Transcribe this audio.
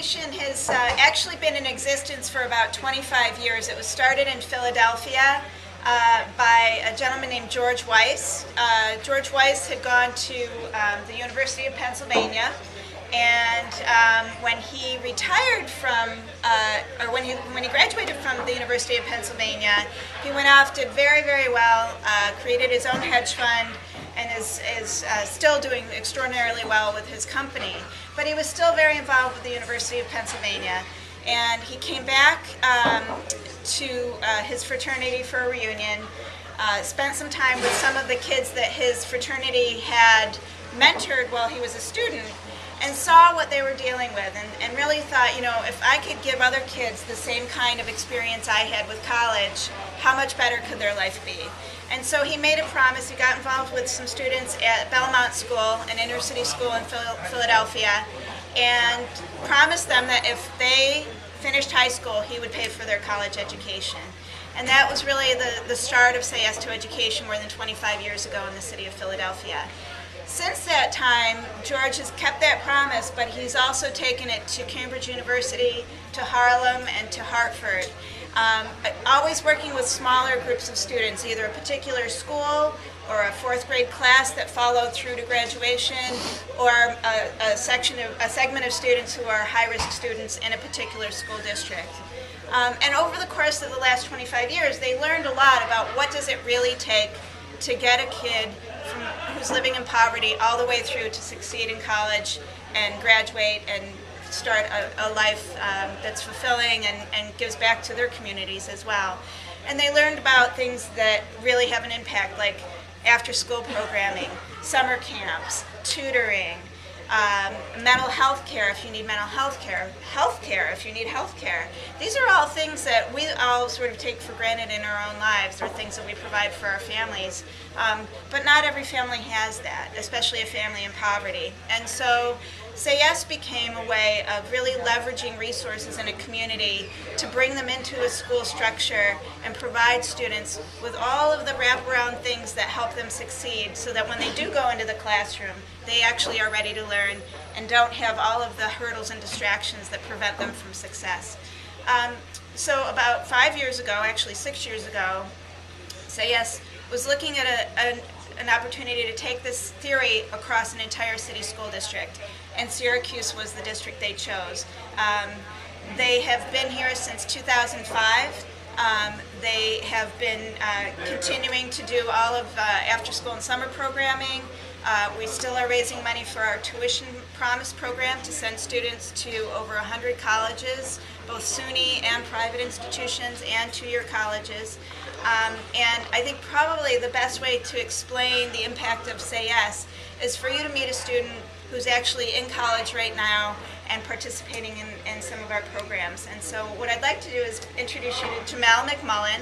education has actually been in existence for about 25 years. It was started in Philadelphia by a gentleman named George Weiss. George Weiss had gone to the University of Pennsylvania, and when he retired from, or when he graduated from the University of Pennsylvania, he went off, did very, very well, created his own hedge fund, and is still doing extraordinarily well with his company. But he was still very involved with the University of Pennsylvania, and he came back to his fraternity for a reunion, spent some time with some of the kids that his fraternity had mentored while he was a student, and saw what they were dealing with, and really thought, you know, if I could give other kids the same kind of experience I had with college, how much better could their life be? And so he made a promise. He got involved with some students at Belmont School, an inner city school in Philadelphia, and promised them that if they finished high school, he would pay for their college education. And that was really the start of Say Yes to Education more than 25 years ago in the city of Philadelphia. Since that time, George has kept that promise, but he's also taken it to Cambridge University, to Harlem, and to Hartford. Always working with smaller groups of students, either a particular school or a fourth grade class that followed through to graduation, or a segment of students who are high-risk students in a particular school district. And over the course of the last 25 years, they learned a lot about what does it really take to get a kid who's living in poverty all the way through to succeed in college and graduate and start a life that's fulfilling and gives back to their communities as well. And they learned about things that really have an impact, like after-school programming, summer camps, tutoring, mental health care if you need mental health care if you need health care. These are all things that we all sort of take for granted in our own lives, or things that we provide for our families. But not every family has that, especially a family in poverty. And so Say Yes became a way of really leveraging resources in a community to bring them into a school structure and provide students with all of the wraparound things that help them succeed, so that when they do go into the classroom, they actually are ready to learn and don't have all of the hurdles and distractions that prevent them from success. So about 5 years ago, actually 6 years ago, Say Yes was looking at an opportunity to take this theory across an entire city school district, and Syracuse was the district they chose. They have been here since 2005. They have been continuing to do all of after-school and summer programming. We still are raising money for our Tuition Promise program to send students to over 100 colleges, both SUNY and private institutions and two-year colleges. And I think probably the best way to explain the impact of Say Yes is for you to meet a student who's actually in college right now and participating in some of our programs. And so what I'd like to do is introduce you to Jamel McMullen.